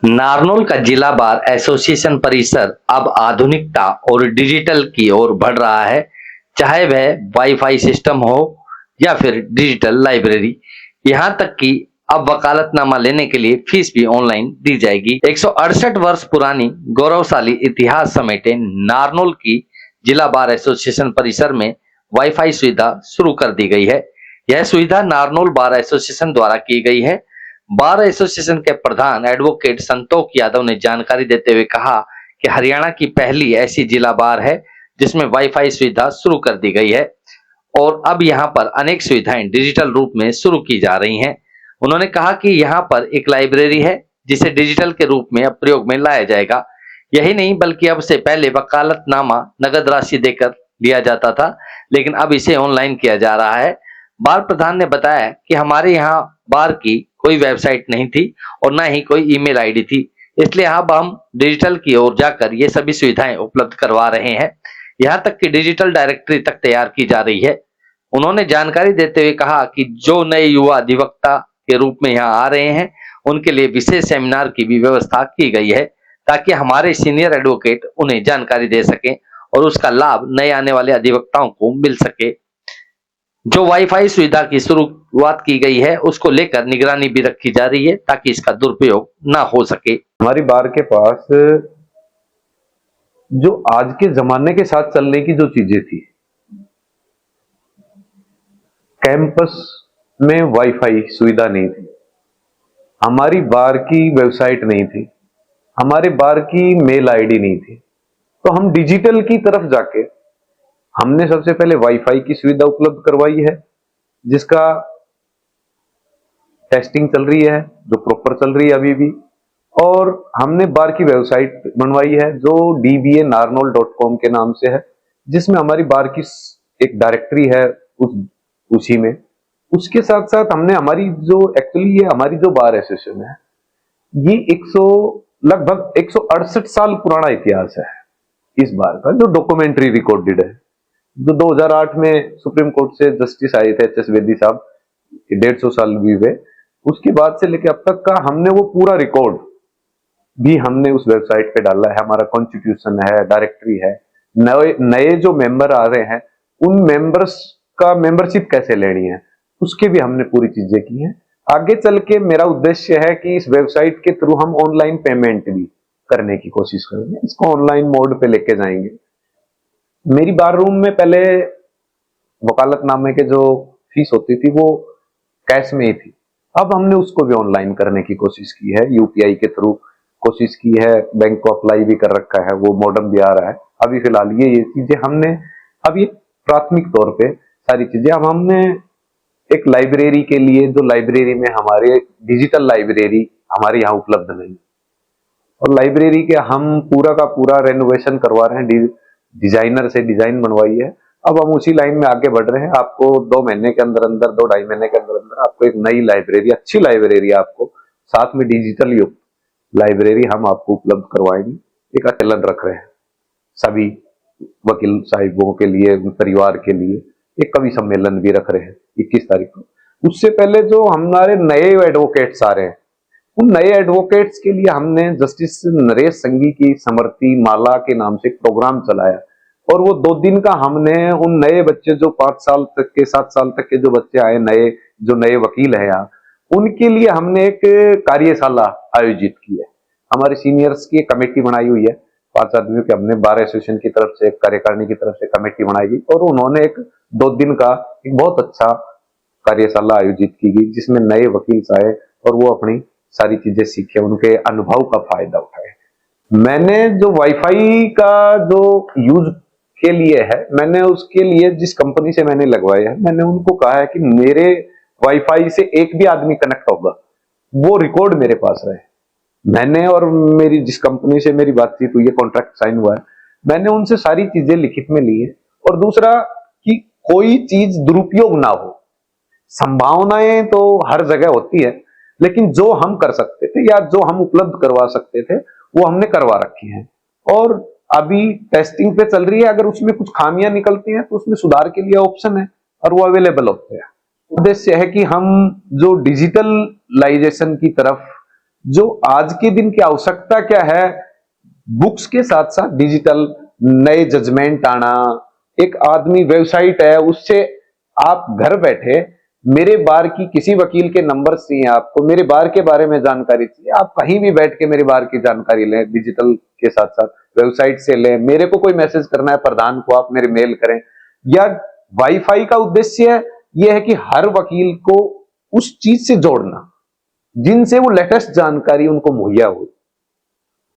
नारनौल का जिला bar association परिसर अब आधुनिकता और डिजिटल की ओर बढ़ रहा है, चाहे वह वाईफाई सिस्टम हो या फिर डिजिटल लाइब्रेरी। यहाँ तक कि अब वकालतनामा लेने के लिए फीस भी ऑनलाइन दी जाएगी। 168 वर्ष पुरानी गौरवशाली इतिहास समेटे नारनौल की जिला बार एसोसिएशन परिसर में वाईफाई सुविधा शुरू कर दी गई है। यह सुविधा नारनौल बार एसोसिएशन द्वारा की गई है। बार एसोसिएशन के प्रधान एडवोकेट संतोष यादव ने जानकारी देते हुए कहा कि हरियाणा की पहली ऐसी जिला बार है जिसमें वाईफाई सुविधा शुरू कर दी गई है और अब यहाँ पर अनेक सुविधाएं डिजिटल रूप में शुरू की जा रही हैं। उन्होंने कहा कि यहाँ पर एक लाइब्रेरी है जिसे डिजिटल के रूप में अब प्रयोग में लाया जाएगा। यही नहीं बल्कि अब से पहले वकालतनामा नगद राशि देकर लिया जाता था, लेकिन अब इसे ऑनलाइन किया जा रहा है। बार प्रधान ने बताया कि हमारे यहाँ बार की कोई वेबसाइट नहीं थी और ना ही कोई ईमेल आईडी थी, इसलिए अब हम डिजिटल की ओर जाकर ये सभी सुविधाएं उपलब्ध करवा रहे हैं। यहाँ तक कि डिजिटल डायरेक्टरी तक तैयार की जा रही है। उन्होंने जानकारी देते हुए कहा कि जो नए युवा अधिवक्ता के रूप में यहाँ आ रहे हैं उनके लिए विशेष सेमिनार की भी व्यवस्था की गई है ताकि हमारे सीनियर एडवोकेट उन्हें जानकारी दे सकें और उसका लाभ नए आने वाले अधिवक्ताओं को मिल सके। जो वाईफाई सुविधा की शुरुआत की गई है उसको लेकर निगरानी भी रखी जा रही है ताकि इसका दुरुपयोग ना हो सके। हमारी बार के पास जो आज के जमाने के साथ चलने की जो चीजें थी, कैंपस में वाईफाई सुविधा नहीं थी, हमारी बार की वेबसाइट नहीं थी, हमारे बार की मेल आईडी नहीं थी, तो हम डिजिटल की तरफ जाके हमने सबसे पहले वाईफाई की सुविधा उपलब्ध करवाई है, जिसका टेस्टिंग चल रही है, जो प्रॉपर चल रही है अभी भी। और हमने बार की वेबसाइट बनवाई है जो dbanarnol.com के नाम से है, जिसमें हमारी बार की एक डायरेक्टरी है उसी में। उसके साथ साथ हमने हमारी जो एक्चुअली ये हमारी जो बार एसोसिएशन है, ये लगभग 168 साल पुराना इतिहास है इस बार का, जो डॉक्यूमेंट्री रिकॉर्डेड है, जो 2008 में सुप्रीम कोर्ट से जस्टिस आए थे एच एस बेदी साहब, 150 साल भी हुए। उसके बाद से लेकर अब तक का हमने वो पूरा रिकॉर्ड भी हमने उस वेबसाइट पे डाला है। हमारा कॉन्स्टिट्यूशन है, डायरेक्टरी है, नए जो मेंबर आ रहे हैं उन मेंबर्स का मेंबरशिप कैसे लेनी है उसके भी हमने पूरी चीजें की हैं। आगे चल के मेरा उद्देश्य है कि इस वेबसाइट के थ्रू हम ऑनलाइन पेमेंट भी करने की कोशिश करेंगे, इसको ऑनलाइन मोड पे लेके जाएंगे। मेरी बार रूम में पहले वकालतनामे के जो फीस होती थी वो कैश में ही थी, अब हमने उसको भी ऑनलाइन करने की कोशिश की है, यूपीआई के थ्रू कोशिश की है, बैंक को अप्लाई भी कर रखा है, वो मॉडर्न भी आ रहा है। अभी फिलहाल ये चीजें हमने अभी प्राथमिक तौर पे सारी चीजें अब हमने एक लाइब्रेरी के लिए, जो लाइब्रेरी में हमारे डिजिटल लाइब्रेरी हमारे यहाँ उपलब्ध नहीं, और लाइब्रेरी के हम पूरा का पूरा रेनोवेशन करवा रहे हैं, डिजाइनर से डिजाइन बनवाई है। अब हम उसी लाइन में आगे बढ़ रहे हैं। आपको 2 महीने के अंदर अंदर, 2-2.5 महीने के अंदर अंदर आपको एक नई लाइब्रेरी, अच्छी लाइब्रेरी आपको साथ में डिजिटल युक्त लाइब्रेरी हम आपको उपलब्ध करवाएंगे। एक आकलन रख रहे हैं सभी वकील साहिबों के लिए, परिवार के लिए एक कवि सम्मेलन भी रख रहे हैं 21 तारीख को। उससे पहले जो हमारे नए एडवोकेट्स आ रहे हैं, उन नए एडवोकेट्स के लिए हमने जस्टिस नरेश संघी की समृति माला के नाम से एक प्रोग्राम चलाया, और वो 2 दिन का हमने उन नए बच्चे जो 5 साल तक के 7 साल तक के जो बच्चे आए, जो नए वकील है यहाँ, उनके लिए हमने एक कार्यशाला आयोजित की है। हमारे सीनियर्स की कमेटी बनाई हुई है, 5 आदमियों की हमने बार एसोसिएशन की तरफ से, कार्यकारिणी की तरफ से कमेटी बनाई गई, और उन्होंने एक 2 दिन का एक बहुत अच्छा कार्यशाला आयोजित की गई, जिसमें नए वकील आए और वो अपनी सारी चीजें सीखे, उनके अनुभव का फायदा उठाए। मैंने जो वाईफाई का जो यूज के लिए है, मैंने उसके लिए जिस कंपनी से मैंने लगवाया है, मैंने उनको कहा है कि मेरे वाईफाई से एक भी आदमी कनेक्ट होगा वो रिकॉर्ड मेरे पास रहे। मैंने और मेरी जिस कंपनी से मेरी बातचीत हुई है, कॉन्ट्रैक्ट साइन हुआ है, मैंने उनसे सारी चीजें लिखित में ली है। और दूसरा कि कोई चीज दुरुपयोग ना हो। संभावनाएं तो हर जगह होती है, लेकिन जो हम कर सकते थे या जो हम उपलब्ध करवा सकते थे वो हमने करवा रखी है, और अभी टेस्टिंग पे चल रही है। अगर उसमें कुछ खामियां निकलती हैं तो उसमें सुधार के लिए ऑप्शन है और वो अवेलेबल होते हैं। उद्देश्य है कि हम जो डिजिटलाइजेशन की तरफ जो आज के दिन की आवश्यकता क्या है, बुक्स के साथ साथ डिजिटल नए जजमेंट आना। एक आदमी वेबसाइट है, उससे आप घर बैठे मेरे बार की किसी वकील के नंबर चाहिए, आपको मेरे बार के बारे में जानकारी चाहिए, आप कहीं भी बैठ के मेरे बार की जानकारी लें, डिजिटल के साथ साथ वेबसाइट से लें। मेरे को कोई मैसेज करना है प्रधान को, आप मेरे मेल करें। या वाईफाई का उद्देश्य यह है कि हर वकील को उस चीज से जोड़ना जिनसे वो लेटेस्ट जानकारी उनको मुहैया हो।